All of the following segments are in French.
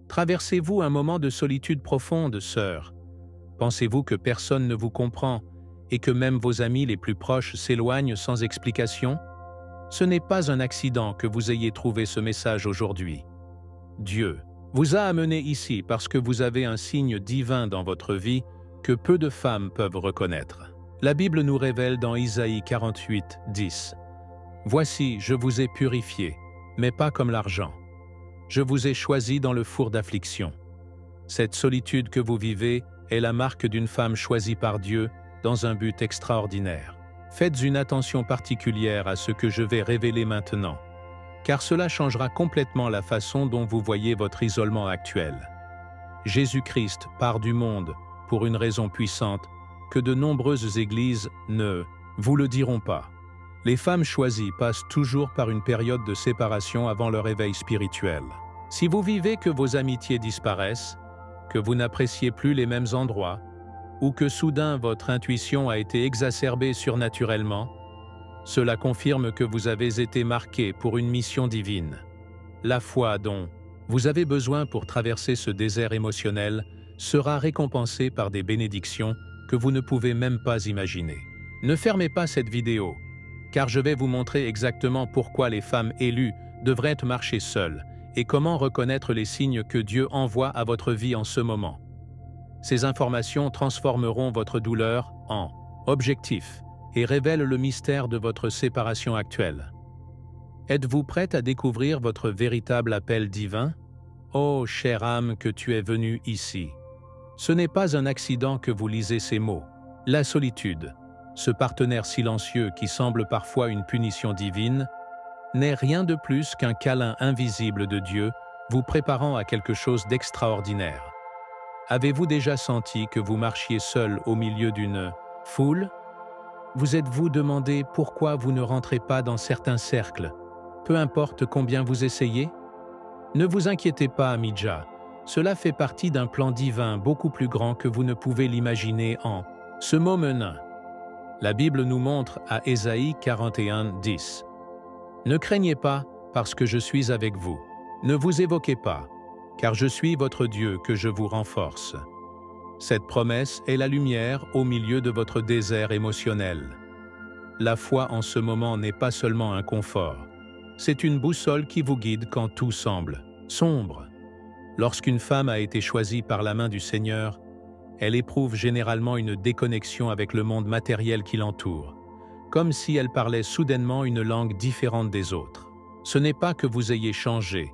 Traversez-vous un moment de solitude profonde, sœur? Pensez-vous que personne ne vous comprend et que même vos amis les plus proches s'éloignent sans explication? Ce n'est pas un accident que vous ayez trouvé ce message aujourd'hui. Dieu vous a amené ici parce que vous avez un signe divin dans votre vie que peu de femmes peuvent reconnaître. La Bible nous révèle dans Isaïe 48, 10 « Voici, je vous ai purifié, mais pas comme l'argent. Je vous ai choisi dans le four d'affliction. » Cette solitude que vous vivez est la marque d'une femme choisie par Dieu dans un but extraordinaire. Faites une attention particulière à ce que je vais révéler maintenant, car cela changera complètement la façon dont vous voyez votre isolement actuel. Jésus-Christ part du monde pour une raison puissante que de nombreuses églises ne vous le diront pas. Les femmes choisies passent toujours par une période de séparation avant leur éveil spirituel. Si vous vivez que vos amitiés disparaissent, que vous n'appréciez plus les mêmes endroits, ou que soudain votre intuition a été exacerbée surnaturellement, cela confirme que vous avez été marqué pour une mission divine. La foi dont vous avez besoin pour traverser ce désert émotionnel sera récompensée par des bénédictions que vous ne pouvez même pas imaginer. Ne fermez pas cette vidéo, car je vais vous montrer exactement pourquoi les femmes élues devraient marcher seules et comment reconnaître les signes que Dieu envoie à votre vie en ce moment. Ces informations transformeront votre douleur en objectif et révèlent le mystère de votre séparation actuelle. Êtes-vous prête à découvrir votre véritable appel divin? Ô chère âme que tu es venue ici. Ce n'est pas un accident que vous lisez ces mots. La solitude, ce partenaire silencieux qui semble parfois une punition divine, n'est rien de plus qu'un câlin invisible de Dieu vous préparant à quelque chose d'extraordinaire. Avez-vous déjà senti que vous marchiez seul au milieu d'une foule? Vous êtes-vous demandé pourquoi vous ne rentrez pas dans certains cercles, peu importe combien vous essayez? Ne vous inquiétez pas, Amidja, cela fait partie d'un plan divin beaucoup plus grand que vous ne pouvez l'imaginer en ce moment. La Bible nous montre à Ésaïe 41, 10 « Ne craignez pas, parce que je suis avec vous. Ne vous évoquez pas, car je suis votre Dieu que je vous renforce. » Cette promesse est la lumière au milieu de votre désert émotionnel. La foi en ce moment n'est pas seulement un confort, c'est une boussole qui vous guide quand tout semble sombre. Lorsqu'une femme a été choisie par la main du Seigneur, elle éprouve généralement une déconnexion avec le monde matériel qui l'entoure, comme si elle parlait soudainement une langue différente des autres. Ce n'est pas que vous ayez changé,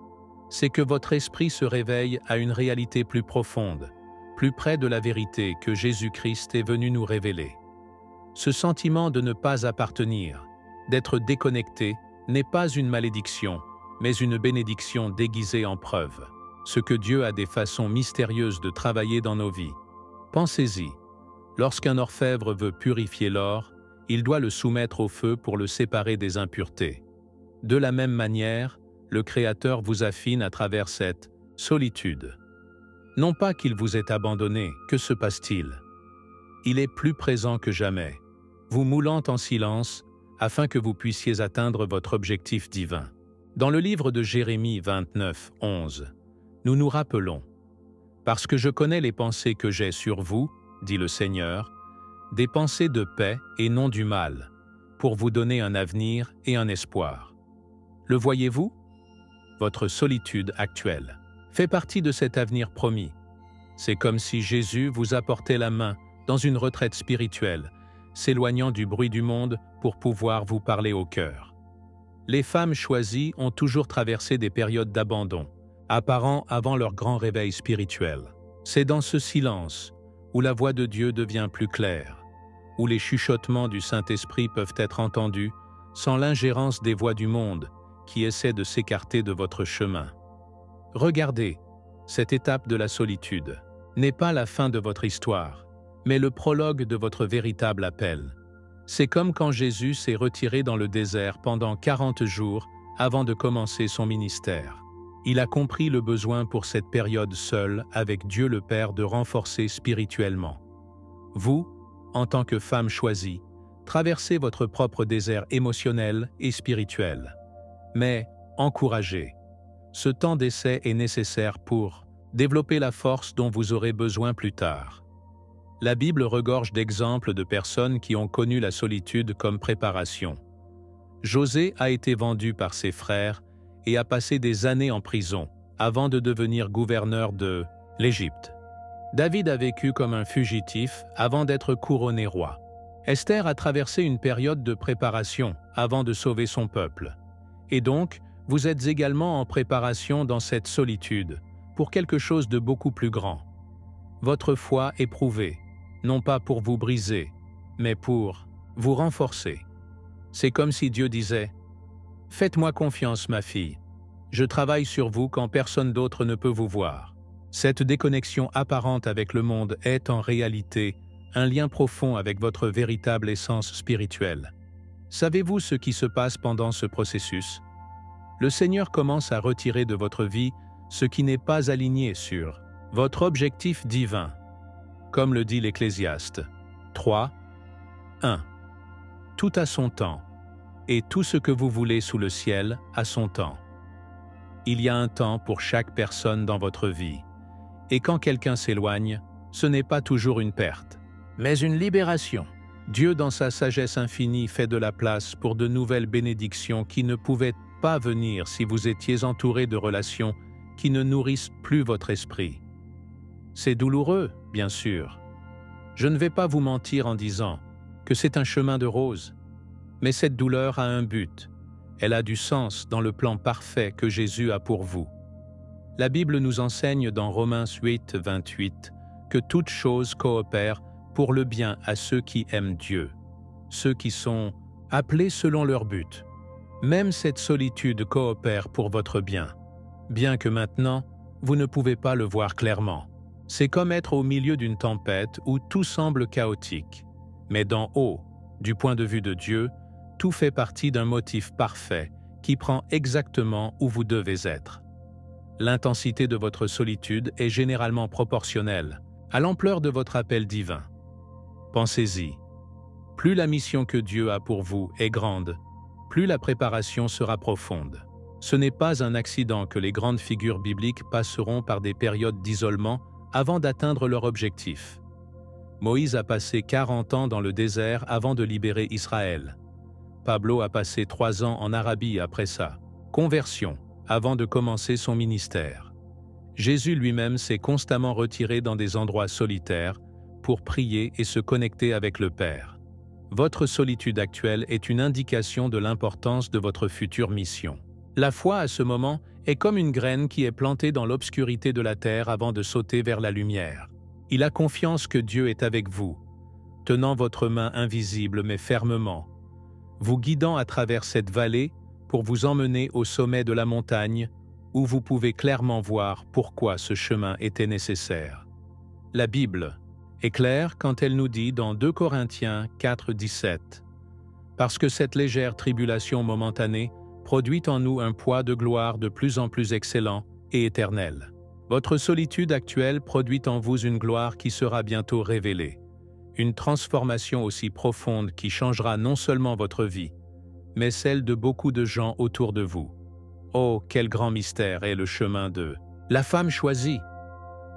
c'est que votre esprit se réveille à une réalité plus profonde, plus près de la vérité que Jésus-Christ est venu nous révéler. Ce sentiment de ne pas appartenir, d'être déconnecté, n'est pas une malédiction, mais une bénédiction déguisée en preuve. Ce que Dieu a des façons mystérieuses de travailler dans nos vies. Pensez-y, lorsqu'un orfèvre veut purifier l'or, il doit le soumettre au feu pour le séparer des impuretés. De la même manière, le Créateur vous affine à travers cette solitude. Non pas qu'il vous ait abandonné, que se passe-t-il? Il est plus présent que jamais, vous moulant en silence afin que vous puissiez atteindre votre objectif divin. Dans le livre de Jérémie 29, 11, nous nous rappelons « Parce que je connais les pensées que j'ai sur vous, dit le Seigneur, des pensées de paix et non du mal, pour vous donner un avenir et un espoir. » Le voyez-vous? Votre solitude actuelle fait partie de cet avenir promis. C'est comme si Jésus vous apportait la main dans une retraite spirituelle, s'éloignant du bruit du monde pour pouvoir vous parler au cœur. Les femmes choisies ont toujours traversé des périodes d'abandon, apparent avant leur grand réveil spirituel. C'est dans ce silence où la voix de Dieu devient plus claire, où les chuchotements du Saint-Esprit peuvent être entendus sans l'ingérence des voix du monde qui essaient de s'écarter de votre chemin. Regardez, cette étape de la solitude n'est pas la fin de votre histoire, mais le prologue de votre véritable appel. C'est comme quand Jésus s'est retiré dans le désert pendant 40 jours avant de commencer son ministère. Il a compris le besoin pour cette période seule avec Dieu le Père de renforcer spirituellement. Vous, en tant que femme choisie, traversez votre propre désert émotionnel et spirituel. Mais encouragez. Ce temps d'essai est nécessaire pour Développez la force dont vous aurez besoin plus tard. La Bible regorge d'exemples de personnes qui ont connu la solitude comme préparation. José a été vendu par ses frères et a passé des années en prison avant de devenir gouverneur de l'Égypte. David a vécu comme un fugitif avant d'être couronné roi. Esther a traversé une période de préparation avant de sauver son peuple. Et donc, vous êtes également en préparation dans cette solitude pour quelque chose de beaucoup plus grand. Votre foi est prouvée, non pas pour vous briser, mais pour vous renforcer. C'est comme si Dieu disait « Faites-moi confiance, ma fille. Je travaille sur vous quand personne d'autre ne peut vous voir. » Cette déconnexion apparente avec le monde est en réalité un lien profond avec votre véritable essence spirituelle. Savez-vous ce qui se passe pendant ce processus? Le Seigneur commence à retirer de votre vie ce qui n'est pas aligné sur votre objectif divin, comme le dit l'Ecclésiaste 3, 1. Tout a son temps, et tout ce que vous voulez sous le ciel a son temps. Il y a un temps pour chaque personne dans votre vie, et quand quelqu'un s'éloigne, ce n'est pas toujours une perte, mais une libération. Dieu, dans sa sagesse infinie, fait de la place pour de nouvelles bénédictions qui ne pouvaient pas venir si vous étiez entouré de relations qui ne nourrissent plus votre esprit. C'est douloureux, bien sûr. Je ne vais pas vous mentir en disant que c'est un chemin de roses, mais cette douleur a un but. Elle a du sens dans le plan parfait que Jésus a pour vous. La Bible nous enseigne dans Romains 8, 28 que toute chose coopère pour le bien à ceux qui aiment Dieu, ceux qui sont appelés selon leur but. Même cette solitude coopère pour votre bien, bien que maintenant, vous ne pouvez pas le voir clairement. C'est comme être au milieu d'une tempête où tout semble chaotique. Mais d'en haut, du point de vue de Dieu, tout fait partie d'un motif parfait qui prend exactement où vous devez être. L'intensité de votre solitude est généralement proportionnelle à l'ampleur de votre appel divin. Pensez-y. Plus la mission que Dieu a pour vous est grande, plus la préparation sera profonde. Ce n'est pas un accident que les grandes figures bibliques passeront par des périodes d'isolement avant d'atteindre leur objectif. Moïse a passé 40 ans dans le désert avant de libérer Israël. Pablo a passé 3 ans en Arabie après sa conversion, avant de commencer son ministère. Jésus lui-même s'est constamment retiré dans des endroits solitaires pour prier et se connecter avec le Père. Votre solitude actuelle est une indication de l'importance de votre future mission. La foi, à ce moment, est comme une graine qui est plantée dans l'obscurité de la terre avant de sauter vers la lumière. Il a confiance que Dieu est avec vous, tenant votre main invisible mais fermement, vous guidant à travers cette vallée pour vous emmener au sommet de la montagne où vous pouvez clairement voir pourquoi ce chemin était nécessaire. La Bible est claire quand elle nous dit dans 2 Corinthiens 4, 17 « Parce que cette légère tribulation momentanée produit en nous un poids de gloire de plus en plus excellent et éternel. Votre solitude actuelle produit en vous une gloire qui sera bientôt révélée, une transformation aussi profonde qui changera non seulement votre vie, mais celle de beaucoup de gens autour de vous. Oh, quel grand mystère est le chemin de la femme choisie!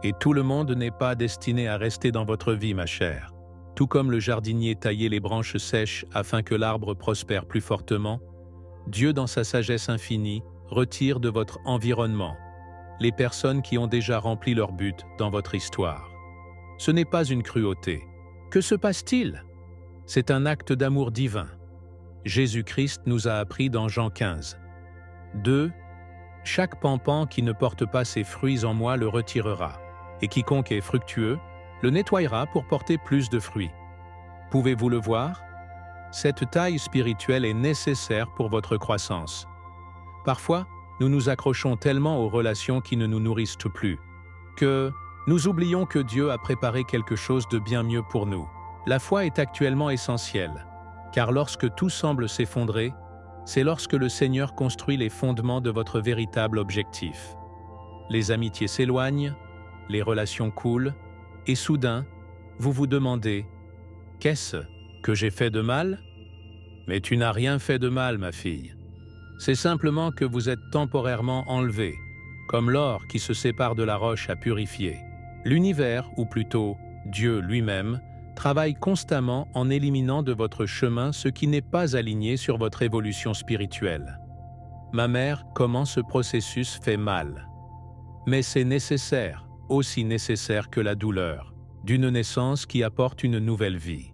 Et tout le monde n'est pas destiné à rester dans votre vie, ma chère. Tout comme le jardinier taillait les branches sèches afin que l'arbre prospère plus fortement, Dieu, dans sa sagesse infinie, retire de votre environnement les personnes qui ont déjà rempli leur but dans votre histoire. Ce n'est pas une cruauté. Que se passe-t-il? C'est un acte d'amour divin. Jésus-Christ nous a appris dans Jean 15. 2. Chaque pampan qui ne porte pas ses fruits en moi le retirera, et quiconque est fructueux le nettoyera pour porter plus de fruits. Pouvez-vous le voir? Cette taille spirituelle est nécessaire pour votre croissance. Parfois, nous nous accrochons tellement aux relations qui ne nous nourrissent plus, que nous oublions que Dieu a préparé quelque chose de bien mieux pour nous. La foi est actuellement essentielle, car lorsque tout semble s'effondrer, c'est lorsque le Seigneur construit les fondements de votre véritable objectif. Les amitiés s'éloignent, les relations coulent, et soudain, vous vous demandez « Qu'est-ce que j'ai fait de mal ?» Mais tu n'as rien fait de mal, ma fille. C'est simplement que vous êtes temporairement enlevé, comme l'or qui se sépare de la roche à purifier. L'univers, ou plutôt Dieu lui-même, travaille constamment en éliminant de votre chemin ce qui n'est pas aligné sur votre évolution spirituelle. Ma mère, comment ce processus fait mal. Mais c'est nécessaire, aussi nécessaire que la douleur, d'une naissance qui apporte une nouvelle vie.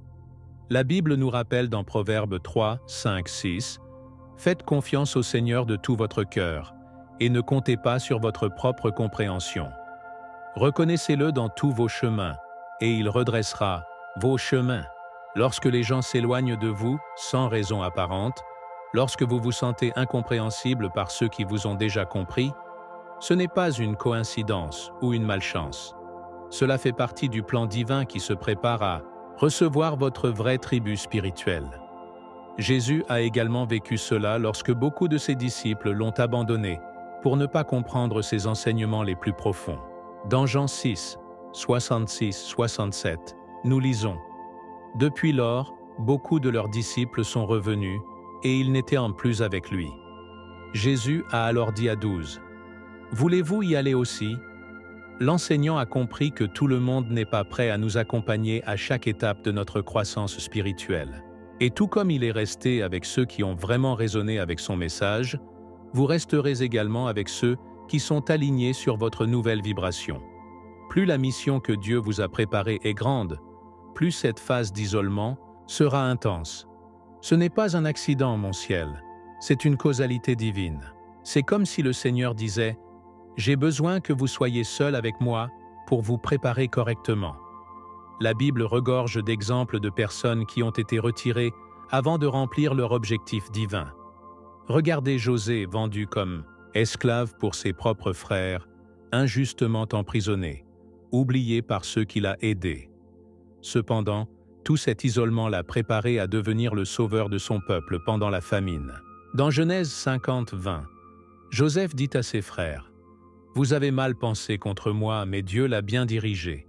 La Bible nous rappelle dans Proverbes 3, 5, 6 « Faites confiance au Seigneur de tout votre cœur, et ne comptez pas sur votre propre compréhension. Reconnaissez-le dans tous vos chemins, et il redressera vos chemins. » Lorsque les gens s'éloignent de vous sans raison apparente, lorsque vous vous sentez incompréhensible par ceux qui vous ont déjà compris, ce n'est pas une coïncidence ou une malchance. Cela fait partie du plan divin qui se prépare à recevoir votre vraie tribu spirituelle. Jésus a également vécu cela lorsque beaucoup de ses disciples l'ont abandonné pour ne pas comprendre ses enseignements les plus profonds. Dans Jean 6, 66-67, nous lisons « Depuis lors, beaucoup de leurs disciples sont revenus, et ils n'étaient en plus avec lui. Jésus a alors dit à 12 « Voulez-vous y aller aussi ?» L'enseignant a compris que tout le monde n'est pas prêt à nous accompagner à chaque étape de notre croissance spirituelle. Et tout comme il est resté avec ceux qui ont vraiment résonné avec son message, vous resterez également avec ceux qui sont alignés sur votre nouvelle vibration. Plus la mission que Dieu vous a préparée est grande, plus cette phase d'isolement sera intense. Ce n'est pas un accident, mon ciel, c'est une causalité divine. C'est comme si le Seigneur disait « J'ai besoin que vous soyez seul avec moi pour vous préparer correctement. » La Bible regorge d'exemples de personnes qui ont été retirées avant de remplir leur objectif divin. Regardez José vendu comme esclave pour ses propres frères, injustement emprisonné, oublié par ceux qui l'ont aidé. Cependant, tout cet isolement l'a préparé à devenir le sauveur de son peuple pendant la famine. Dans Genèse 50, 20, Joseph dit à ses frères « Vous avez mal pensé contre moi, mais Dieu l'a bien dirigé. »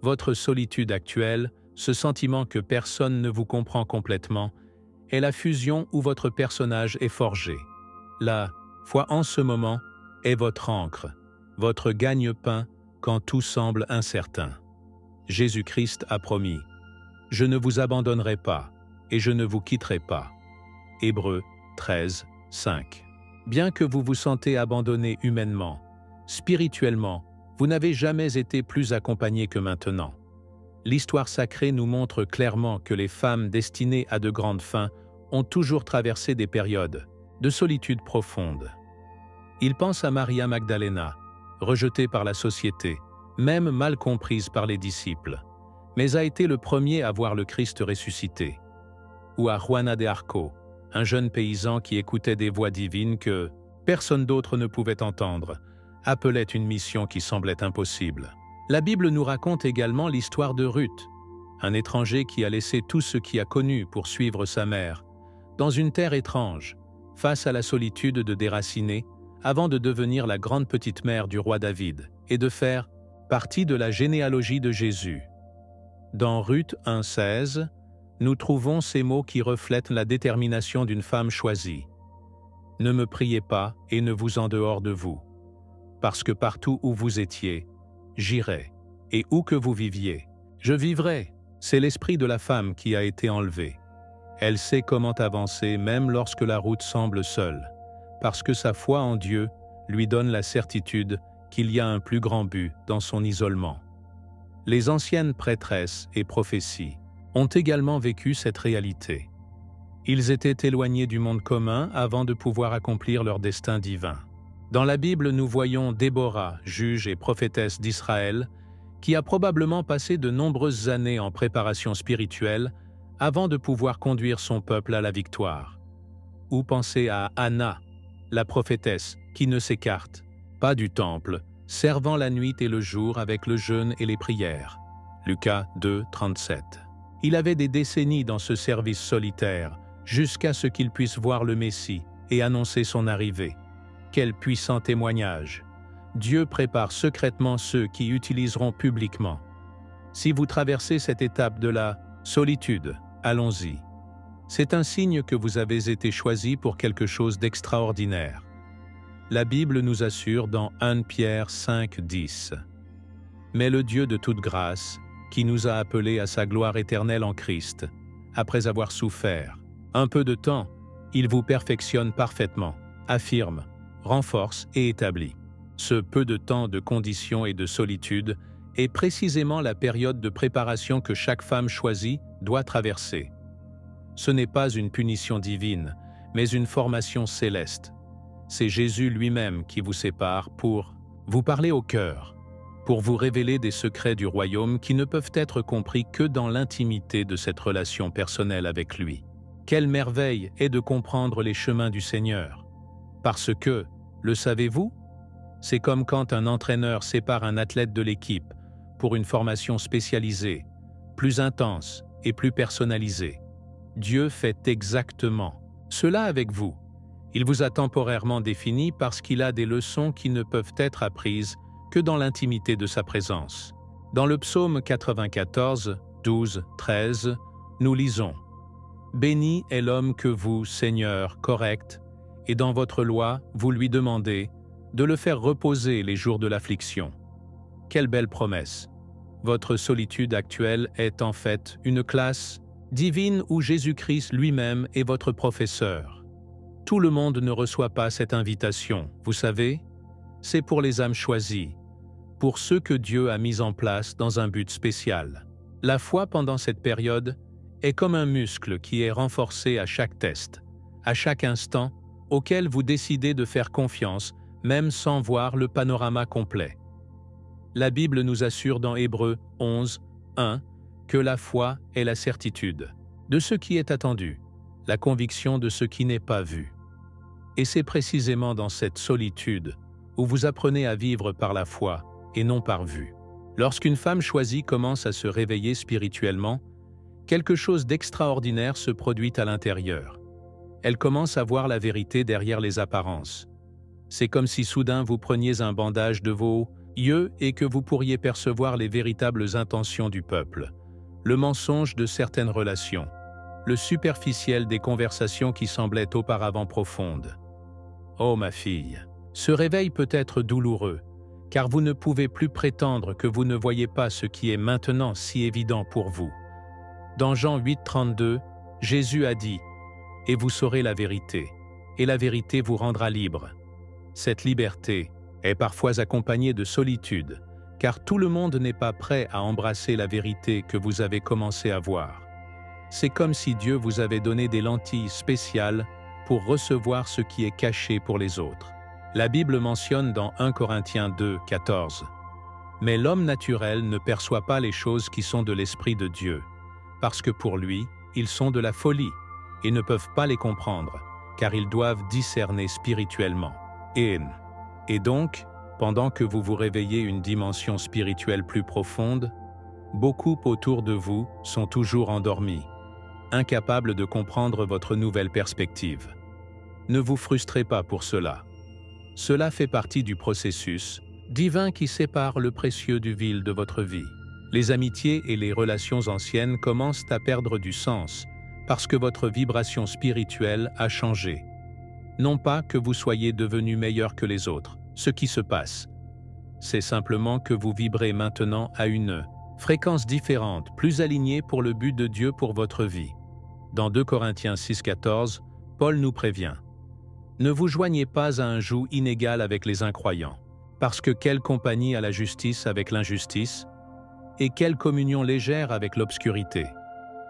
Votre solitude actuelle, ce sentiment que personne ne vous comprend complètement, est la fusion où votre personnage est forgé. La foi en ce moment est votre ancre, votre gagne-pain quand tout semble incertain. Jésus-Christ a promis « Je ne vous abandonnerai pas et je ne vous quitterai pas. » Hébreux 13, 5. Bien que vous vous sentez abandonné humainement, spirituellement, vous n'avez jamais été plus accompagné que maintenant. L'histoire sacrée nous montre clairement que les femmes destinées à de grandes fins ont toujours traversé des périodes de solitude profonde. Il pense à Maria Magdalena, rejetée par la société, même mal comprise par les disciples, mais a été le premier à voir le Christ ressuscité. Ou à Juana de Arco, un jeune paysan qui écoutait des voix divines que personne d'autre ne pouvait entendre, appelait une mission qui semblait impossible. La Bible nous raconte également l'histoire de Ruth, un étranger qui a laissé tout ce qu'il a connu pour suivre sa mère, dans une terre étrange, face à la solitude de déraciner, avant de devenir la grande petite mère du roi David et de faire partie de la généalogie de Jésus. Dans Ruth 1,16, nous trouvons ces mots qui reflètent la détermination d'une femme choisie. « Ne me priez pas et ne vous en dehors de vous, parce que partout où vous étiez, j'irai, et où que vous viviez, je vivrai. » C'est l'esprit de la femme qui a été enlevé. Elle sait comment avancer même lorsque la route semble seule, parce que sa foi en Dieu lui donne la certitude qu'il y a un plus grand but dans son isolement. Les anciennes prêtresses et prophéties ont également vécu cette réalité. Ils étaient éloignés du monde commun avant de pouvoir accomplir leur destin divin. Dans la Bible, nous voyons Déborah, juge et prophétesse d'Israël, qui a probablement passé de nombreuses années en préparation spirituelle avant de pouvoir conduire son peuple à la victoire. Ou pensez à Anna, la prophétesse, qui ne s'écarte pas du temple, servant la nuit et le jour avec le jeûne et les prières. Lucas 2, 37. Il avait des décennies dans ce service solitaire, jusqu'à ce qu'il puisse voir le Messie et annoncer son arrivée. Quel puissant témoignage! Dieu prépare secrètement ceux qui utiliseront publiquement. Si vous traversez cette étape de la solitude, allons-y. C'est un signe que vous avez été choisi pour quelque chose d'extraordinaire. La Bible nous assure dans 1 Pierre 5, 10. Mais le Dieu de toute grâce, qui nous a appelés à sa gloire éternelle en Christ, après avoir souffert un peu de temps, il vous perfectionne parfaitement, affirme, renforce et établit. Ce peu de temps de conditions et de solitude est précisément la période de préparation que chaque femme choisie doit traverser. Ce n'est pas une punition divine, mais une formation céleste. C'est Jésus lui-même qui vous sépare pour vous parler au cœur, pour vous révéler des secrets du royaume qui ne peuvent être compris que dans l'intimité de cette relation personnelle avec lui. Quelle merveille est de comprendre les chemins du Seigneur! Parce que, le savez-vous? C'est comme quand un entraîneur sépare un athlète de l'équipe pour une formation spécialisée, plus intense et plus personnalisée. Dieu fait exactement cela avec vous. Il vous a temporairement défini parce qu'il a des leçons qui ne peuvent être apprises que dans l'intimité de sa présence. Dans le psaume 94, 12, 13, nous lisons « Béni est l'homme que vous, Seigneur, correct, et dans votre loi, vous lui demandez de le faire reposer les jours de l'affliction. » Quelle belle promesse! Votre solitude actuelle est en fait une classe divine où Jésus-Christ lui-même est votre professeur. Tout le monde ne reçoit pas cette invitation, vous savez? C'est pour les âmes choisies, pour ceux que Dieu a mis en place dans un but spécial. La foi pendant cette période est comme un muscle qui est renforcé à chaque test, à chaque instant auquel vous décidez de faire confiance, même sans voir le panorama complet. La Bible nous assure dans Hébreux 11, 1 que la foi est la certitude de ce qui est attendu, la conviction de ce qui n'est pas vu. Et c'est précisément dans cette solitude où vous apprenez à vivre par la foi et non par vue. Lorsqu'une femme choisie commence à se réveiller spirituellement, quelque chose d'extraordinaire se produit à l'intérieur. Elle commence à voir la vérité derrière les apparences. C'est comme si soudain vous preniez un bandage de vos yeux et que vous pourriez percevoir les véritables intentions du peuple, le mensonge de certaines relations, le superficiel des conversations qui semblaient auparavant profondes. Oh ma fille, ce réveil peut être douloureux, car vous ne pouvez plus prétendre que vous ne voyez pas ce qui est maintenant si évident pour vous. Dans Jean 8, 32, Jésus a dit « Et vous saurez la vérité, et la vérité vous rendra libre. » Cette liberté est parfois accompagnée de solitude, car tout le monde n'est pas prêt à embrasser la vérité que vous avez commencé à voir. C'est comme si Dieu vous avait donné des lentilles spéciales pour recevoir ce qui est caché pour les autres. La Bible mentionne dans 1 Corinthiens 2, 14 « Mais l'homme naturel ne perçoit pas les choses qui sont de l'Esprit de Dieu, parce que pour lui, ils sont de la folie, et ne peuvent pas les comprendre, car ils doivent discerner spirituellement. » Et donc, pendant que vous vous réveillez une dimension spirituelle plus profonde, beaucoup autour de vous sont toujours endormis, incapables de comprendre votre nouvelle perspective. Ne vous frustrez pas pour cela. Cela fait partie du processus divin qui sépare le précieux du vil de votre vie. Les amitiés et les relations anciennes commencent à perdre du sens parce que votre vibration spirituelle a changé. Non pas que vous soyez devenu meilleur que les autres, ce qui se passe, c'est simplement que vous vibrez maintenant à une fréquence différente, plus alignée pour le but de Dieu pour votre vie. Dans 2 Corinthiens 6, 14, Paul nous prévient « Ne vous joignez pas à un joug inégal avec les incroyants, parce que quelle compagnie a la justice avec l'injustice, et quelle communion légère avec l'obscurité. »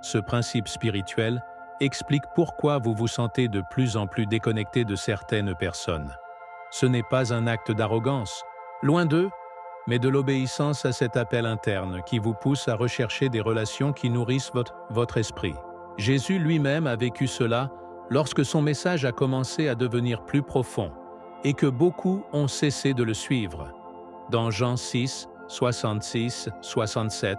Ce principe spirituel explique pourquoi vous vous sentez de plus en plus déconnecté de certaines personnes. Ce n'est pas un acte d'arrogance, loin d'eux, mais de l'obéissance à cet appel interne qui vous pousse à rechercher des relations qui nourrissent votre esprit. Jésus lui-même a vécu cela lorsque son message a commencé à devenir plus profond et que beaucoup ont cessé de le suivre. Dans Jean 6, 66, 67,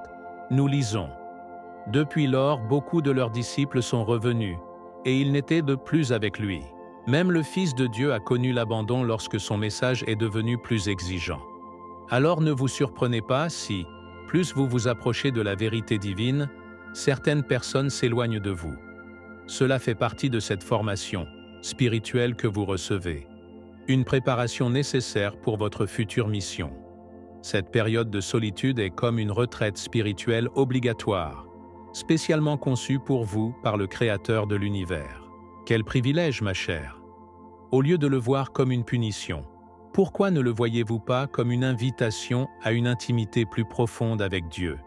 nous lisons « Depuis lors, beaucoup de leurs disciples sont revenus, et ils n'étaient de plus avec lui. Même le Fils de Dieu a connu l'abandon lorsque son message est devenu plus exigeant. Alors ne vous surprenez pas si, plus vous vous approchez de la vérité divine, certaines personnes s'éloignent de vous. Cela fait partie de cette formation spirituelle que vous recevez. une préparation nécessaire pour votre future mission. Cette période de solitude est comme une retraite spirituelle obligatoire, spécialement conçue pour vous par le Créateur de l'univers. Quel privilège, ma chère! Au lieu de le voir comme une punition, pourquoi ne le voyez-vous pas comme une invitation à une intimité plus profonde avec Dieu?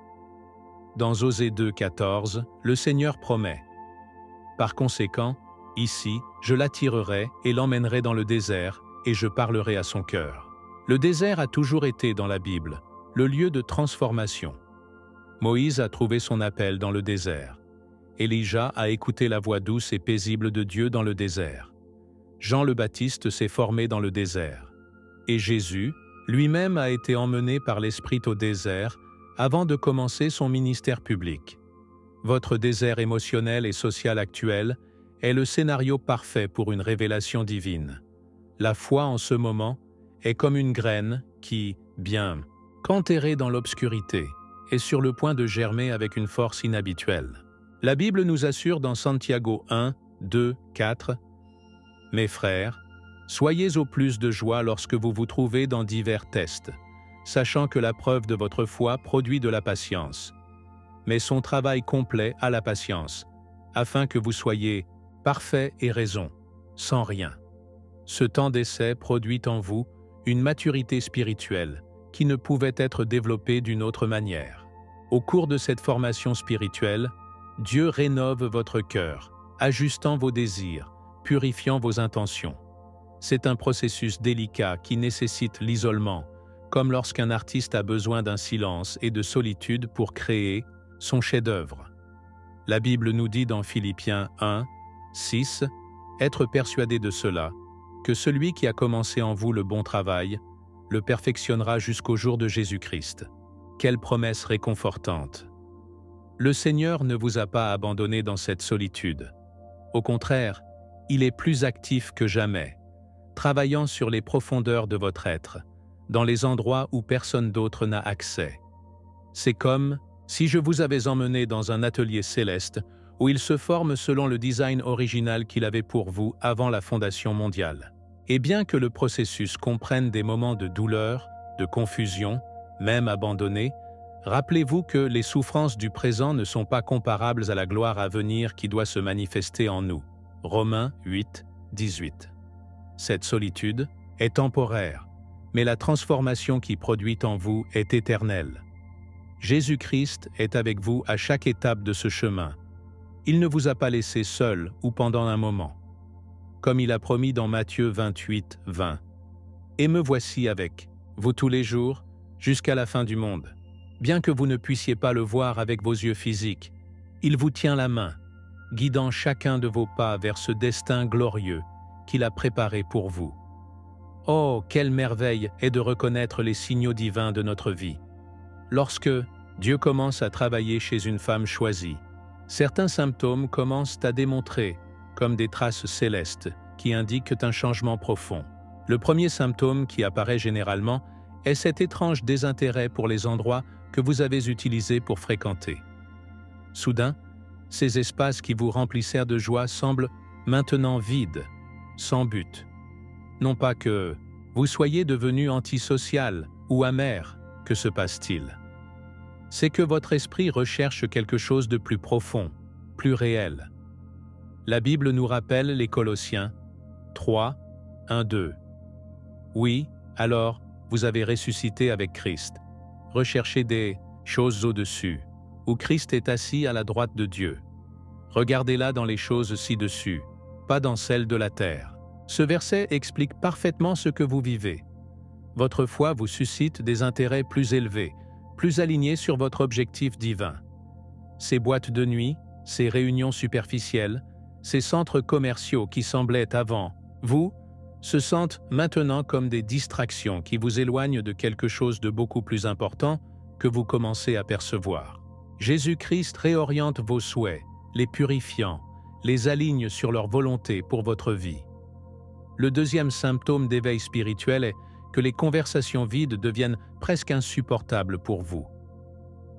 Dans Osée 2,14, le Seigneur promet « Par conséquent, ici, je l'attirerai et l'emmènerai dans le désert, et je parlerai à son cœur. » Le désert a toujours été dans la Bible, le lieu de transformation. Moïse a trouvé son appel dans le désert. Élisha a écouté la voix douce et paisible de Dieu dans le désert. Jean le Baptiste s'est formé dans le désert. Et Jésus, lui-même a été emmené par l'Esprit au désert avant de commencer son ministère public. Votre désert émotionnel et social actuel est le scénario parfait pour une révélation divine. La foi en ce moment est comme une graine qui, bien qu'enterrée dans l'obscurité, est sur le point de germer avec une force inhabituelle. La Bible nous assure dans Santiago 1, 2, 4 « Mes frères, soyez au plus de joie lorsque vous vous trouvez dans divers tests, sachant que la preuve de votre foi produit de la patience. Mais son travail complet a la patience, afin que vous soyez parfaits et raison, sans rien. Ce temps d'essai produit en vous une maturité spirituelle qui ne pouvait être développée d'une autre manière. Au cours de cette formation spirituelle, Dieu rénove votre cœur, ajustant vos désirs, purifiant vos intentions. C'est un processus délicat qui nécessite l'isolement, comme lorsqu'un artiste a besoin d'un silence et de solitude pour créer son chef-d'œuvre. La Bible nous dit dans Philippiens 1, 6, « Être persuadé de cela, que celui qui a commencé en vous le bon travail, le perfectionnera jusqu'au jour de Jésus-Christ. » Quelle promesse réconfortante! Le Seigneur ne vous a pas abandonné dans cette solitude. Au contraire, il est plus actif que jamais, travaillant sur les profondeurs de votre être, dans les endroits où personne d'autre n'a accès. C'est comme si je vous avais emmené dans un atelier céleste où il se forme selon le design original qu'il avait pour vous avant la fondation mondiale. Et bien que le processus comprenne des moments de douleur, de confusion, même abandonnés, rappelez-vous que les souffrances du présent ne sont pas comparables à la gloire à venir qui doit se manifester en nous. Romains 8, 18. Cette solitude est temporaire, mais la transformation qui produit en vous est éternelle. Jésus-Christ est avec vous à chaque étape de ce chemin. Il ne vous a pas laissé seul ou pendant un moment. Comme il a promis dans Matthieu 28, 20. « Et me voici avec vous tous les jours, jusqu'à la fin du monde. Bien que vous ne puissiez pas le voir avec vos yeux physiques, il vous tient la main, guidant chacun de vos pas vers ce destin glorieux qu'il a préparé pour vous. » Oh, quelle merveille est de reconnaître les signaux divins de notre vie. Lorsque Dieu commence à travailler chez une femme choisie, certains symptômes commencent à démontrer comme des traces célestes qui indiquent un changement profond. Le premier symptôme qui apparaît généralement est cet étrange désintérêt pour les endroits que vous avez utilisés pour fréquenter. Soudain, ces espaces qui vous remplissèrent de joie semblent maintenant vides, sans but. Non pas que vous soyez devenu antisocial ou amer, que se passe-t-il? C'est que votre esprit recherche quelque chose de plus profond, plus réel. La Bible nous rappelle les Colossiens 3, 1, 2. Oui, alors, vous avez ressuscité avec Christ. Recherchez des choses au-dessus, où Christ est assis à la droite de Dieu. Regardez-la dans les choses ci-dessus, pas dans celles de la terre. Ce verset explique parfaitement ce que vous vivez. Votre foi vous suscite des intérêts plus élevés, plus alignés sur votre objectif divin. Ces boîtes de nuit, ces réunions superficielles, ces centres commerciaux qui semblaient avant, vous, se sentent maintenant comme des distractions qui vous éloignent de quelque chose de beaucoup plus important que vous commencez à percevoir. Jésus-Christ réoriente vos souhaits, les purifiant, les aligne sur leur volonté pour votre vie. Le deuxième symptôme d'éveil spirituel est que les conversations vides deviennent presque insupportables pour vous.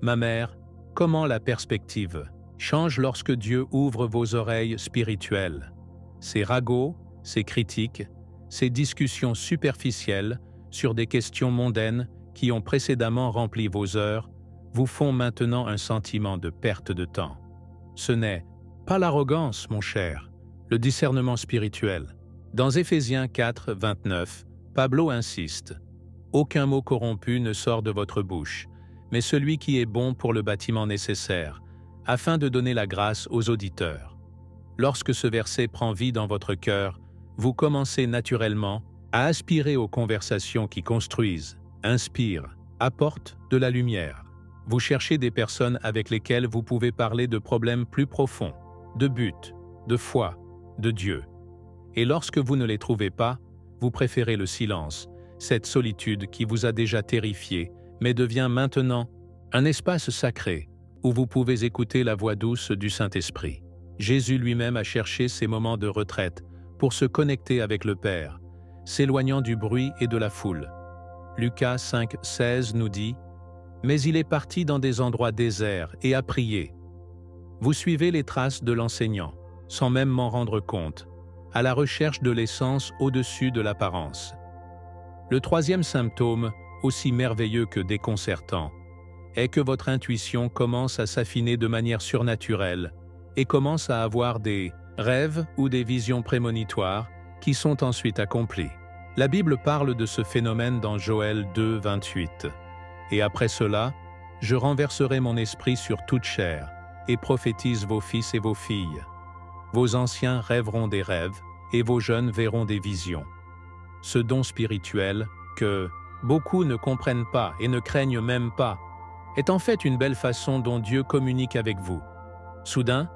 Ma mère, comment la perspective change lorsque Dieu ouvre vos oreilles spirituelles. Ces ragots, ces critiques, ces discussions superficielles sur des questions mondaines qui ont précédemment rempli vos heures vous font maintenant un sentiment de perte de temps. Ce n'est pas l'arrogance, mon cher, le discernement spirituel. Dans Éphésiens 4, 29, Pablo insiste « Aucun mot corrompu ne sort de votre bouche, mais celui qui est bon pour le bâtiment nécessaire, afin de donner la grâce aux auditeurs. » Lorsque ce verset prend vie dans votre cœur, vous commencez naturellement à aspirer aux conversations qui construisent, inspirent, apportent de la lumière. Vous cherchez des personnes avec lesquelles vous pouvez parler de problèmes plus profonds, de but, de foi, de Dieu. Et lorsque vous ne les trouvez pas, vous préférez le silence, cette solitude qui vous a déjà terrifié, mais devient maintenant un espace sacré où vous pouvez écouter la voix douce du Saint-Esprit. Jésus lui-même a cherché ces moments de retraite pour se connecter avec le Père, s'éloignant du bruit et de la foule. Lucas 5, 16 nous dit « Mais il est parti dans des endroits déserts et a prié. » Vous suivez les traces de l'enseignant, sans même m'en rendre compte, à la recherche de l'essence au-dessus de l'apparence. Le troisième symptôme, aussi merveilleux que déconcertant, est que votre intuition commence à s'affiner de manière surnaturelle et commence à avoir des rêves ou des visions prémonitoires qui sont ensuite accomplis. La Bible parle de ce phénomène dans Joël 2, 28. « Et après cela, je renverserai mon esprit sur toute chair, et prophétise vos fils et vos filles. Vos anciens rêveront des rêves, et vos jeunes verront des visions. » Ce don spirituel, que beaucoup ne comprennent pas et ne craignent même pas, est en fait une belle façon dont Dieu communique avec vous. Soudain,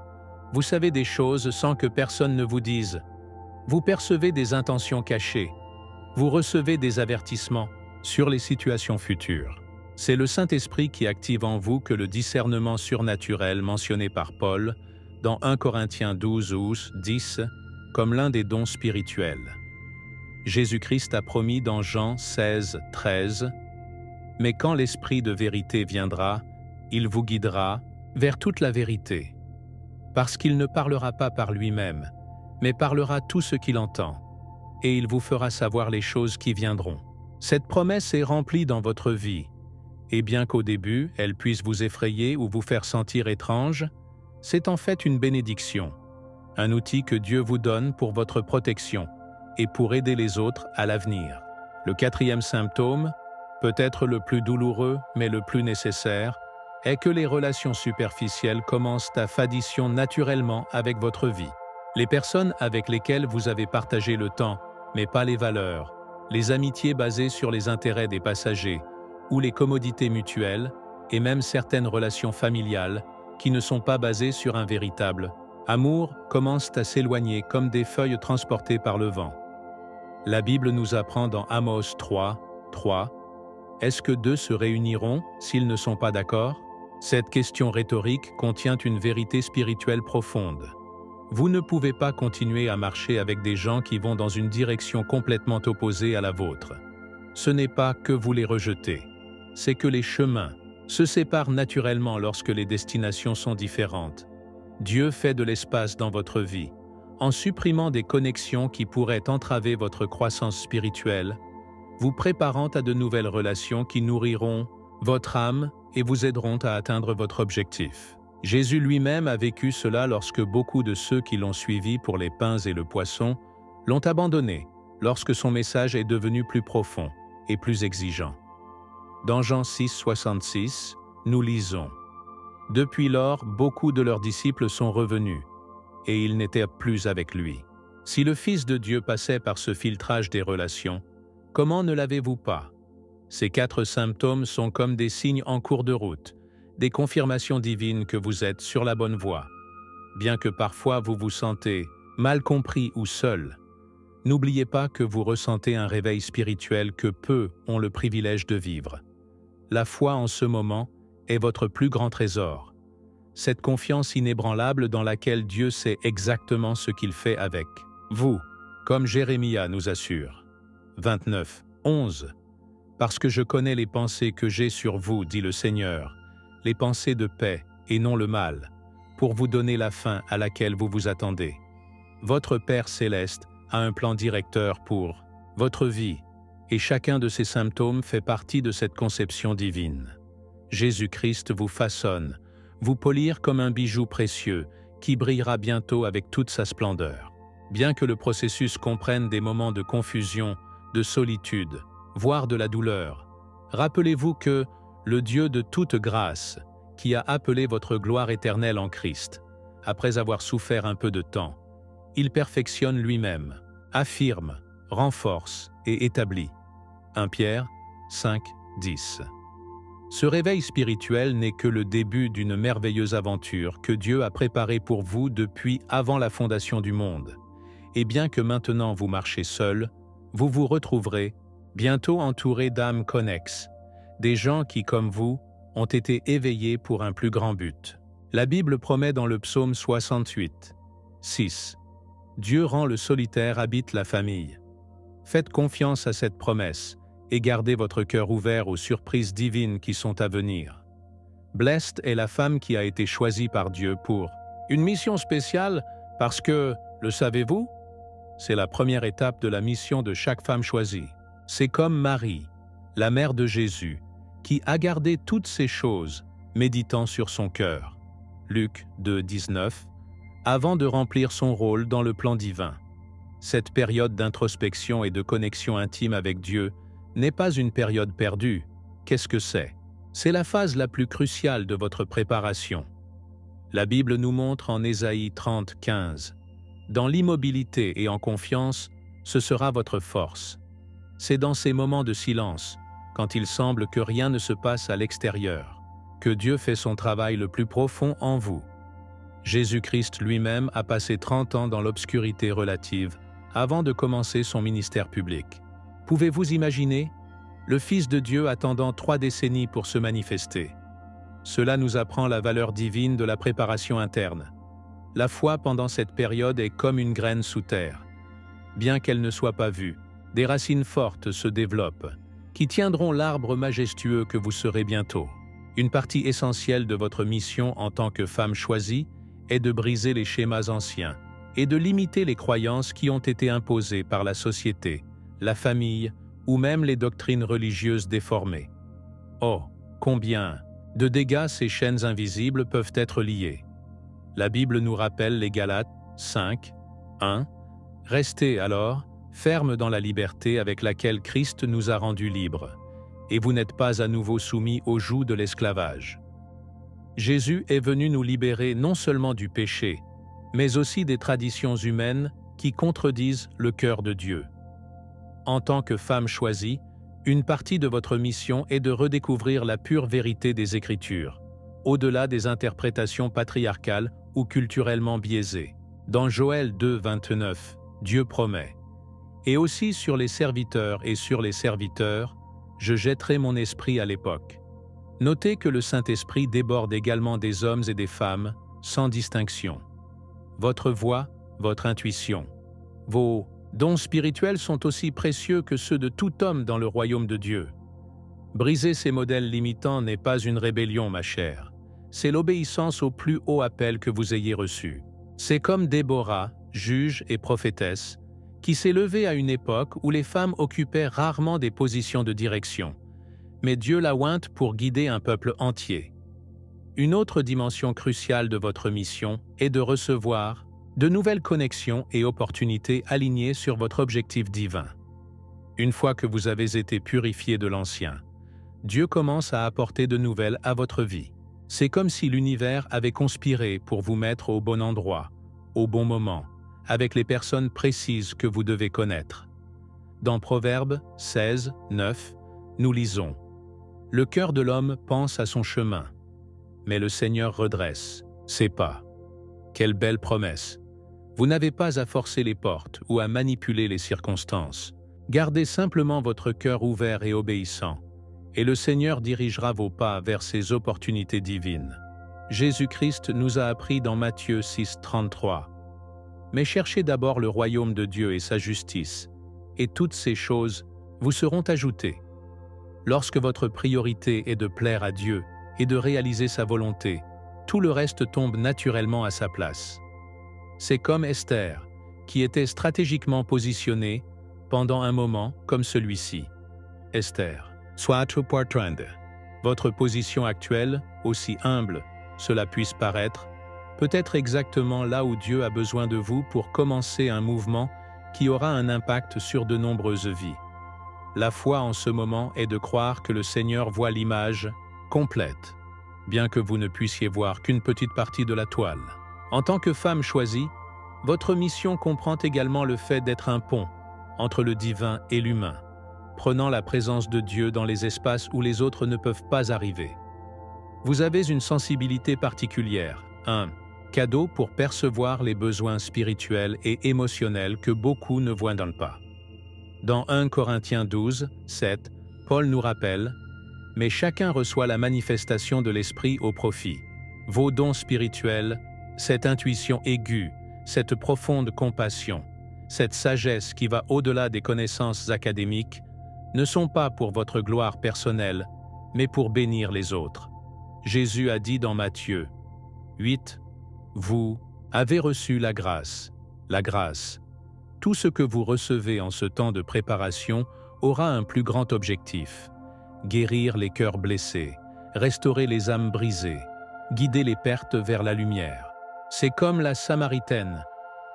vous savez des choses sans que personne ne vous dise. Vous percevez des intentions cachées. Vous recevez des avertissements sur les situations futures. C'est le Saint-Esprit qui active en vous que le discernement surnaturel mentionné par Paul dans 1 Corinthiens 12, 10 comme l'un des dons spirituels. Jésus-Christ a promis dans Jean 16, 13 « Mais quand l'Esprit de vérité viendra, il vous guidera vers toute la vérité. Parce qu'il ne parlera pas par lui-même, mais parlera tout ce qu'il entend, et il vous fera savoir les choses qui viendront. » Cette promesse est remplie dans votre vie, et bien qu'au début, elle puisse vous effrayer ou vous faire sentir étrange, c'est en fait une bénédiction, un outil que Dieu vous donne pour votre protection et pour aider les autres à l'avenir. Le quatrième symptôme, peut-être le plus douloureux mais le plus nécessaire, est que les relations superficielles commencent à fadition naturellement avec votre vie. Les personnes avec lesquelles vous avez partagé le temps, mais pas les valeurs, les amitiés basées sur les intérêts des passagers, ou les commodités mutuelles, et même certaines relations familiales qui ne sont pas basées sur un véritable amour, commencent à s'éloigner comme des feuilles transportées par le vent. La Bible nous apprend dans Amos 3, 3 « Est-ce que deux se réuniront s'ils ne sont pas d'accord ?» Cette question rhétorique contient une vérité spirituelle profonde. Vous ne pouvez pas continuer à marcher avec des gens qui vont dans une direction complètement opposée à la vôtre. Ce n'est pas que vous les rejetez, c'est que les chemins se séparent naturellement lorsque les destinations sont différentes. Dieu fait de l'espace dans votre vie, en supprimant des connexions qui pourraient entraver votre croissance spirituelle, vous préparant à de nouvelles relations qui nourriront votre âme et vous aideront à atteindre votre objectif. Jésus lui-même a vécu cela lorsque beaucoup de ceux qui l'ont suivi pour les pains et le poisson l'ont abandonné lorsque son message est devenu plus profond et plus exigeant. Dans Jean 6, 66, nous lisons « Depuis lors, beaucoup de leurs disciples sont revenus, et ils n'étaient plus avec lui. Si le Fils de Dieu passait par ce filtrage des relations, comment ne l'avez-vous pas? Ces 4 symptômes sont comme des signes en cours de route, des confirmations divines que vous êtes sur la bonne voie. Bien que parfois vous vous sentez mal compris ou seul, n'oubliez pas que vous ressentez un réveil spirituel que peu ont le privilège de vivre. La foi en ce moment est votre plus grand trésor. Cette confiance inébranlable dans laquelle Dieu sait exactement ce qu'il fait avec vous, comme Jérémia nous assure. 29, 11. Parce que je connais les pensées que j'ai sur vous, dit le Seigneur, les pensées de paix et non le mal, pour vous donner la fin à laquelle vous vous attendez. Votre Père céleste a un plan directeur pour votre vie, et chacun de ces symptômes fait partie de cette conception divine. Jésus-Christ vous façonne, vous polir comme un bijou précieux qui brillera bientôt avec toute sa splendeur. Bien que le processus comprenne des moments de confusion, de solitude, voire de la douleur, rappelez-vous que le Dieu de toute grâce, qui a appelé votre gloire éternelle en Christ, après avoir souffert un peu de temps, il perfectionne lui-même, affirme, renforce et établit. 1 Pierre 5, 10. Ce réveil spirituel n'est que le début d'une merveilleuse aventure que Dieu a préparée pour vous depuis avant la fondation du monde. Et bien que maintenant vous marchez seul, vous vous retrouverez bientôt entouré d'âmes connexes, des gens qui, comme vous, ont été éveillés pour un plus grand but. La Bible promet dans le psaume 68, 6. Dieu rend le solitaire habite la famille. Faites confiance à cette promesse et gardez votre cœur ouvert aux surprises divines qui sont à venir. Blessed est la femme qui a été choisie par Dieu pour une mission spéciale parce que, le savez-vous, c'est la première étape de la mission de chaque femme choisie. C'est comme Marie, la mère de Jésus, qui a gardé toutes ces choses, méditant sur son cœur. Luc 2, 19, avant de remplir son rôle dans le plan divin. Cette période d'introspection et de connexion intime avec Dieu n'est pas une période perdue. Qu'est-ce que c'est? C'est la phase la plus cruciale de votre préparation. La Bible nous montre en Ésaïe 30, 15. Dans l'immobilité et en confiance, ce sera votre force. C'est dans ces moments de silence, quand il semble que rien ne se passe à l'extérieur, que Dieu fait son travail le plus profond en vous. Jésus-Christ lui-même a passé 30 ans dans l'obscurité relative avant de commencer son ministère public. Pouvez-vous imaginer? Le Fils de Dieu attendant 3 décennies pour se manifester. Cela nous apprend la valeur divine de la préparation interne. La foi pendant cette période est comme une graine sous terre. Bien qu'elle ne soit pas vue, des racines fortes se développent, qui tiendront l'arbre majestueux que vous serez bientôt. Une partie essentielle de votre mission en tant que femme choisie est de briser les schémas anciens et de limiter les croyances qui ont été imposées par la société, la famille ou même les doctrines religieuses déformées. Oh, combien de dégâts ces chaînes invisibles peuvent être liés. La Bible nous rappelle les Galates 5, 1. Restez alors fermes dans la liberté avec laquelle Christ nous a rendus libres, et vous n'êtes pas à nouveau soumis au joug de l'esclavage. Jésus est venu nous libérer non seulement du péché, mais aussi des traditions humaines qui contredisent le cœur de Dieu. En tant que femme choisie, une partie de votre mission est de redécouvrir la pure vérité des Écritures, au-delà des interprétations patriarcales ou culturellement biaisées. Dans Joël 2, 29, Dieu promet « Et aussi sur les serviteurs et sur les serviteurs, je jetterai mon esprit à l'époque. » Notez que le Saint-Esprit déborde également des hommes et des femmes, sans distinction. Votre voix, votre intuition, vos dons spirituels sont aussi précieux que ceux de tout homme dans le royaume de Dieu. Briser ces modèles limitants n'est pas une rébellion, ma chère. C'est l'obéissance au plus haut appel que vous ayez reçu. C'est comme Déborah, juge et prophétesse, qui s'est levée à une époque où les femmes occupaient rarement des positions de direction, mais Dieu l'a ointe pour guider un peuple entier. Une autre dimension cruciale de votre mission est de recevoir de nouvelles connexions et opportunités alignées sur votre objectif divin. Une fois que vous avez été purifié de l'ancien, Dieu commence à apporter de nouvelles à votre vie. C'est comme si l'univers avait conspiré pour vous mettre au bon endroit, au bon moment, avec les personnes précises que vous devez connaître. Dans Proverbes 16, 9, nous lisons « Le cœur de l'homme pense à son chemin, mais le Seigneur redresse ses pas. » Quelle belle promesse! Vous n'avez pas à forcer les portes ou à manipuler les circonstances. Gardez simplement votre cœur ouvert et obéissant, et le Seigneur dirigera vos pas vers ses opportunités divines. Jésus-Christ nous a appris dans Matthieu 6, 33 « Mais cherchez d'abord le royaume de Dieu et sa justice, et toutes ces choses vous seront ajoutées. » Lorsque votre priorité est de plaire à Dieu et de réaliser sa volonté, tout le reste tombe naturellement à sa place. C'est comme Esther, qui était stratégiquement positionné pendant un moment comme celui-ci. Esther. Soit votre position actuelle, aussi humble cela puisse paraître, peut être exactement là où Dieu a besoin de vous pour commencer un mouvement qui aura un impact sur de nombreuses vies. La foi en ce moment est de croire que le Seigneur voit l'image complète, bien que vous ne puissiez voir qu'une petite partie de la toile. En tant que femme choisie, votre mission comprend également le fait d'être un pont entre le divin et l'humain, prenant la présence de Dieu dans les espaces où les autres ne peuvent pas arriver. Vous avez une sensibilité particulière, un cadeau pour percevoir les besoins spirituels et émotionnels que beaucoup ne voient pas. Dans 1 Corinthiens 12, 7, Paul nous rappelle « Mais chacun reçoit la manifestation de l'Esprit au profit. Vos dons spirituels, cette intuition aiguë, cette profonde compassion, cette sagesse qui va au-delà des connaissances académiques, ne sont pas pour votre gloire personnelle, mais pour bénir les autres. » Jésus a dit dans Matthieu 8, « Vous avez reçu la grâce. La grâce. Tout ce que vous recevez en ce temps de préparation aura un plus grand objectif. Guérir les cœurs blessés, restaurer les âmes brisées, guider les pertes vers la lumière. C'est comme la Samaritaine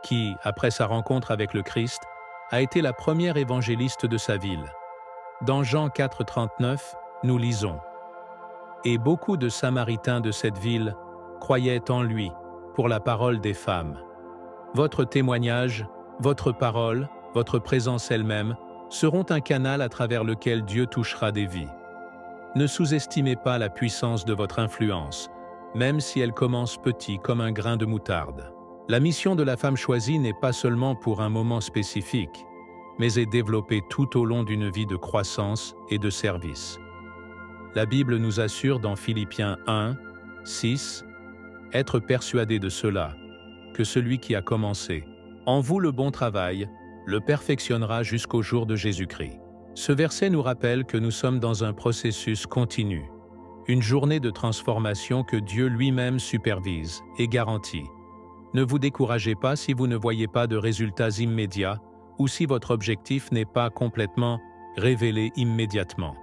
qui, après sa rencontre avec le Christ, a été la première évangéliste de sa ville. Dans Jean 4, 39, nous lisons « Et beaucoup de Samaritains de cette ville croyaient en lui pour la parole des femmes. » Votre témoignage, votre parole, votre présence elle-même seront un canal à travers lequel Dieu touchera des vies. Ne sous-estimez pas la puissance de votre influence, même si elle commence petit comme un grain de moutarde. La mission de la femme choisie n'est pas seulement pour un moment spécifique, mais est développée tout au long d'une vie de croissance et de service. La Bible nous assure dans Philippiens 1, 6, « Être persuadé de cela, que celui qui a commencé en vous le bon travail, le perfectionnera jusqu'au jour de Jésus-Christ. » Ce verset nous rappelle que nous sommes dans un processus continu, une journée de transformation que Dieu lui-même supervise et garantit. Ne vous découragez pas si vous ne voyez pas de résultats immédiats ou si votre objectif n'est pas complètement révélé immédiatement.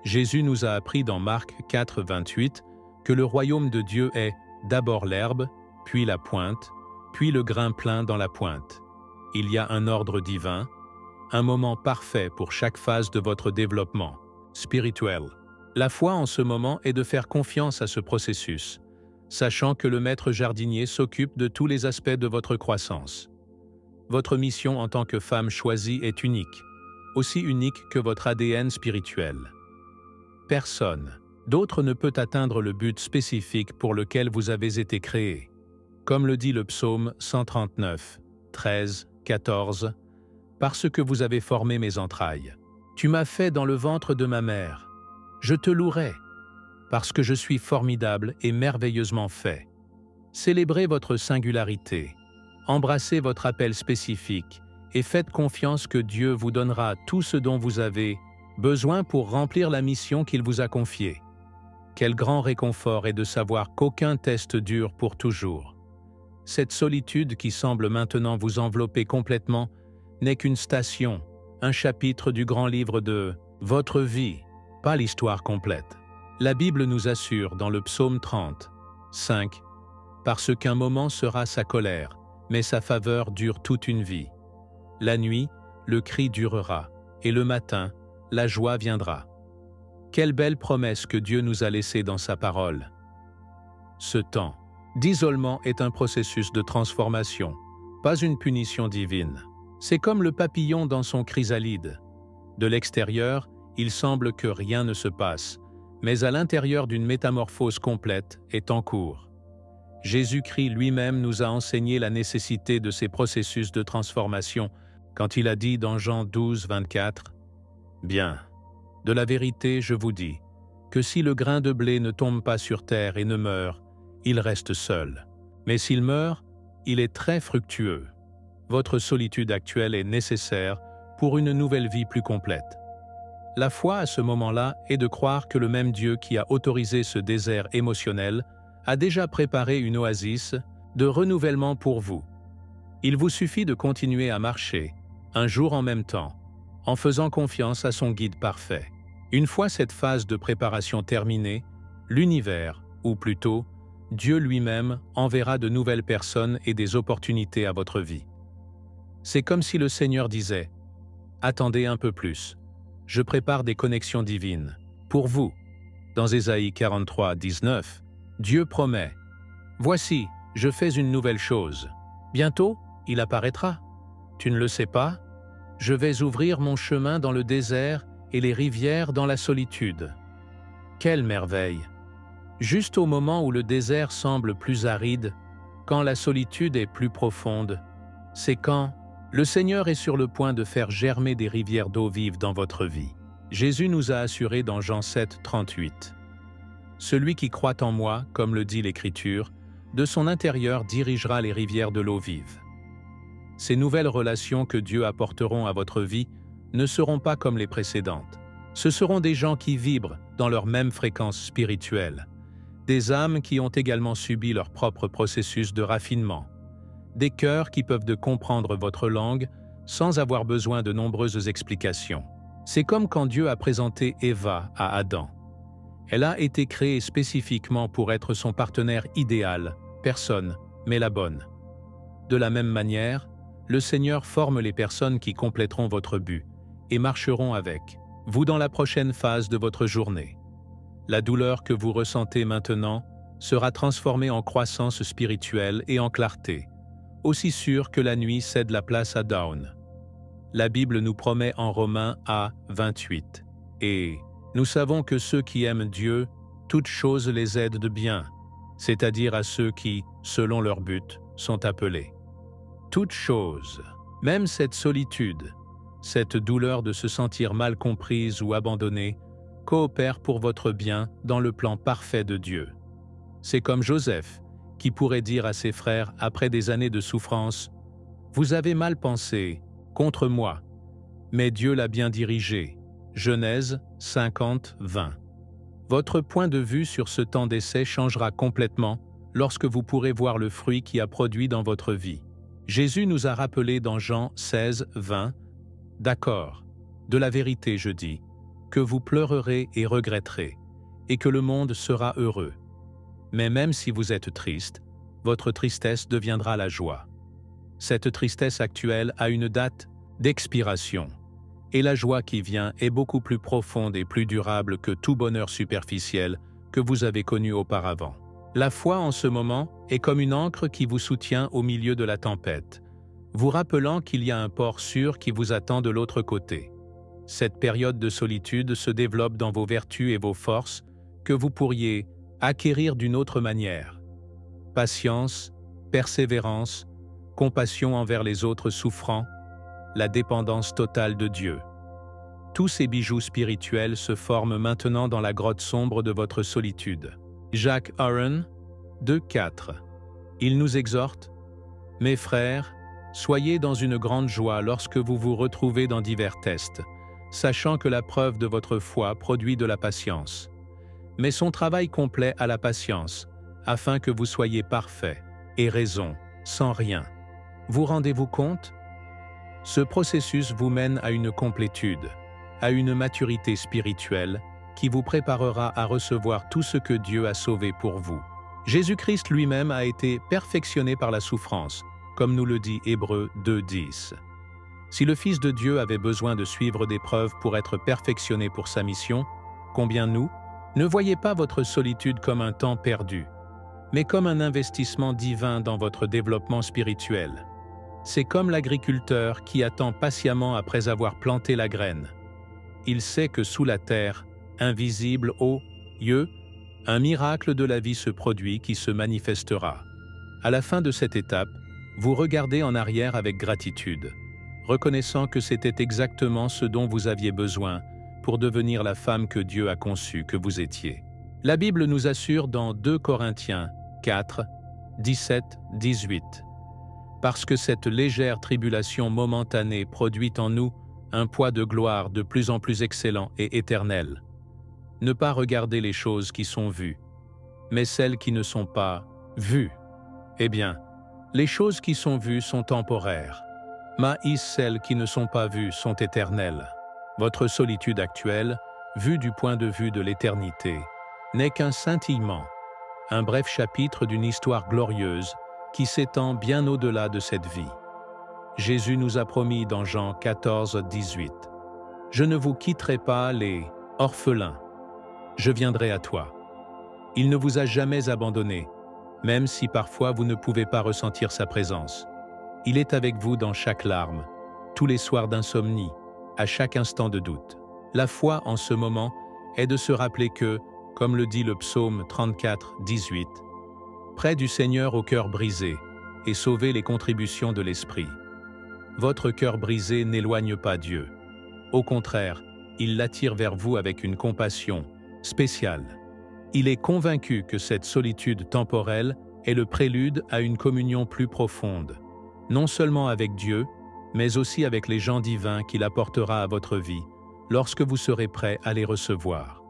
Jésus nous a appris dans Marc 4, 28 que le royaume de Dieu est d'abord l'herbe, puis la pointe, puis le grain plein dans la pointe. Il y a un ordre divin, un moment parfait pour chaque phase de votre développement spirituel. La foi en ce moment est de faire confiance à ce processus, sachant que le maître jardinier s'occupe de tous les aspects de votre croissance. Votre mission en tant que femme choisie est unique, aussi unique que votre ADN spirituel. Personne d'autre ne peut atteindre le but spécifique pour lequel vous avez été créé. Comme le dit le psaume 139, 13, 14, « Parce que vous avez formé mes entrailles. Tu m'as fait dans le ventre de ma mère. Je te louerai, parce que je suis formidable et merveilleusement fait. » Célébrez votre singularité, embrassez votre appel spécifique et faites confiance que Dieu vous donnera tout ce dont vous avez besoin pour remplir la mission qu'il vous a confiée. Quel grand réconfort est de savoir qu'aucun test dure pour toujours. Cette solitude qui semble maintenant vous envelopper complètement n'est qu'une station, un chapitre du grand livre de votre vie, pas l'histoire complète. La Bible nous assure dans le psaume 30, 5, « Parce qu'un moment sera sa colère, mais sa faveur dure toute une vie. La nuit, le cri durera, et le matin, la joie viendra. » Quelle belle promesse que Dieu nous a laissée dans sa parole. Ce temps d'isolement est un processus de transformation, pas une punition divine. C'est comme le papillon dans son chrysalide. De l'extérieur, il semble que rien ne se passe, mais à l'intérieur d'une métamorphose complète est en cours. Jésus-Christ lui-même nous a enseigné la nécessité de ces processus de transformation quand il a dit dans Jean 12, 24, « Bien, de la vérité je vous dis, que si le grain de blé ne tombe pas sur terre et ne meurt, il reste seul. Mais s'il meurt, il est très fructueux. Votre solitude actuelle est nécessaire pour une nouvelle vie plus complète. » La foi à ce moment-là est de croire que le même Dieu qui a autorisé ce désert émotionnel a déjà préparé une oasis de renouvellement pour vous. Il vous suffit de continuer à marcher, un jour en même temps, en faisant confiance à son guide parfait. Une fois cette phase de préparation terminée, l'univers, ou plutôt, Dieu lui-même enverra de nouvelles personnes et des opportunités à votre vie. C'est comme si le Seigneur disait « Attendez un peu plus, je prépare des connexions divines. Pour vous ». Dans Ésaïe 43, 19, Dieu promet « Voici, je fais une nouvelle chose. Bientôt, il apparaîtra. Tu ne le sais pas? Je vais ouvrir mon chemin dans le désert et les rivières dans la solitude. » Quelle merveille! Juste au moment où le désert semble plus aride, quand la solitude est plus profonde, c'est quand le Seigneur est sur le point de faire germer des rivières d'eau vive dans votre vie. Jésus nous a assuré dans Jean 7, 38. « Celui qui croit en moi, comme le dit l'Écriture, de son intérieur dirigera les rivières de l'eau vive. » Ces nouvelles relations que Dieu apporteront à votre vie ne seront pas comme les précédentes. Ce seront des gens qui vibrent dans leur même fréquence spirituelle, des âmes qui ont également subi leur propre processus de raffinement, des cœurs qui peuvent de comprendre votre langue sans avoir besoin de nombreuses explications. C'est comme quand Dieu a présenté Eva à Adam. Elle a été créée spécifiquement pour être son partenaire idéal, personne, mais la bonne. De la même manière, le Seigneur forme les personnes qui compléteront votre but et marcheront avec vous dans la prochaine phase de votre journée. La douleur que vous ressentez maintenant sera transformée en croissance spirituelle et en clarté, aussi sûr que la nuit cède la place à dawn. La Bible nous promet en Romains A, 28. Et nous savons que ceux qui aiment Dieu, toutes choses les aident de bien, c'est-à-dire à ceux qui, selon leur but, sont appelés. Toutes choses, même cette solitude, cette douleur de se sentir mal comprise ou abandonnée, coopère pour votre bien dans le plan parfait de Dieu. C'est comme Joseph, qui pourrait dire à ses frères après des années de souffrance « Vous avez mal pensé, contre moi, mais Dieu l'a bien dirigé. » Genèse 50, 20. Votre point de vue sur ce temps d'essai changera complètement lorsque vous pourrez voir le fruit qui a produit dans votre vie. Jésus nous a rappelé dans Jean 16, 20 « D'accord, de la vérité je dis, que vous pleurerez et regretterez, et que le monde sera heureux. Mais même si vous êtes triste, votre tristesse deviendra la joie. Cette tristesse actuelle a une date d'expiration, et la joie qui vient est beaucoup plus profonde et plus durable que tout bonheur superficiel que vous avez connu auparavant. La foi en ce moment est comme une ancre qui vous soutient au milieu de la tempête, vous rappelant qu'il y a un port sûr qui vous attend de l'autre côté. Cette période de solitude se développe dans vos vertus et vos forces que vous pourriez acquérir d'une autre manière. Patience, persévérance, compassion envers les autres souffrants, la dépendance totale de Dieu. Tous ces bijoux spirituels se forment maintenant dans la grotte sombre de votre solitude. Jack Aaron, 2,4. Il nous exhorte « Mes frères, soyez dans une grande joie lorsque vous vous retrouvez dans divers tests, sachant que la preuve de votre foi produit de la patience. Mais son travail complet à la patience, afin que vous soyez parfaits et raison, sans rien. Vous rendez-vous compte? Ce processus vous mène à une complétude, à une maturité spirituelle qui vous préparera à recevoir tout ce que Dieu a sauvé pour vous. Jésus-Christ lui-même a été perfectionné par la souffrance, comme nous le dit Hébreux 2,10. Si le Fils de Dieu avait besoin de suivre des preuves pour être perfectionné pour sa mission, combien nous? Ne voyez pas votre solitude comme un temps perdu, mais comme un investissement divin dans votre développement spirituel. C'est comme l'agriculteur qui attend patiemment après avoir planté la graine. Il sait que sous la terre, invisible aux yeux, un miracle de la vie se produit qui se manifestera. À la fin de cette étape, vous regardez en arrière avec gratitude, reconnaissant que c'était exactement ce dont vous aviez besoin pour devenir la femme que Dieu a conçue que vous étiez. La Bible nous assure dans 2 Corinthiens 4, 17, 18. Parce que cette légère tribulation momentanée produit en nous un poids de gloire de plus en plus excellent et éternel. Ne pas regarder les choses qui sont vues, mais celles qui ne sont pas vues. Eh bien, Les choses qui sont vues sont temporaires, mais celles qui ne sont pas vues sont éternelles. Votre solitude actuelle, vue du point de vue de l'éternité, n'est qu'un scintillement, un bref chapitre d'une histoire glorieuse qui s'étend bien au-delà de cette vie. Jésus nous a promis dans Jean 14, 18 « Je ne vous quitterai pas les orphelins, je viendrai à toi ». Il ne vous a jamais abandonné, même si parfois vous ne pouvez pas ressentir sa présence. Il est avec vous dans chaque larme, tous les soirs d'insomnie, à chaque instant de doute. La foi en ce moment est de se rappeler que, comme le dit le psaume 34, 18, « Près du Seigneur au cœur brisé, et sauver les contributions de l'esprit. » Votre cœur brisé n'éloigne pas Dieu. Au contraire, il l'attire vers vous avec une compassion spéciale. Il est convaincu que cette solitude temporelle est le prélude à une communion plus profonde, non seulement avec Dieu, mais aussi avec les gens divins qu'il apportera à votre vie, lorsque vous serez prêt à les recevoir.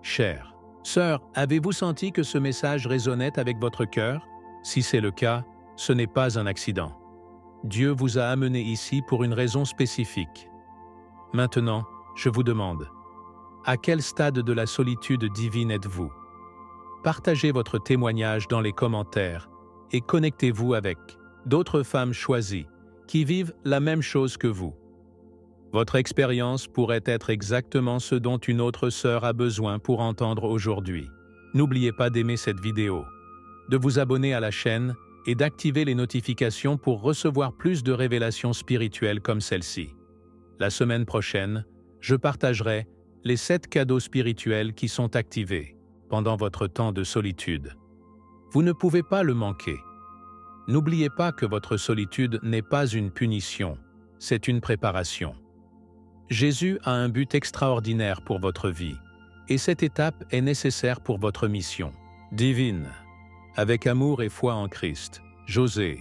Chère sœur, avez-vous senti que ce message résonnait avec votre cœur? Si c'est le cas, ce n'est pas un accident. Dieu vous a amené ici pour une raison spécifique. Maintenant, je vous demande, à quel stade de la solitude divine êtes-vous? Partagez votre témoignage dans les commentaires et connectez-vous avec d'autres femmes choisies qui vivent la même chose que vous. Votre expérience pourrait être exactement ce dont une autre sœur a besoin pour entendre aujourd'hui. N'oubliez pas d'aimer cette vidéo, de vous abonner à la chaîne et d'activer les notifications pour recevoir plus de révélations spirituelles comme celle-ci. La semaine prochaine, je partagerai les 7 cadeaux spirituels qui sont activés pendant votre temps de solitude. Vous ne pouvez pas le manquer. N'oubliez pas que votre solitude n'est pas une punition, c'est une préparation. Jésus a un but extraordinaire pour votre vie, et cette étape est nécessaire pour votre mission divine. Avec amour et foi en Christ, José.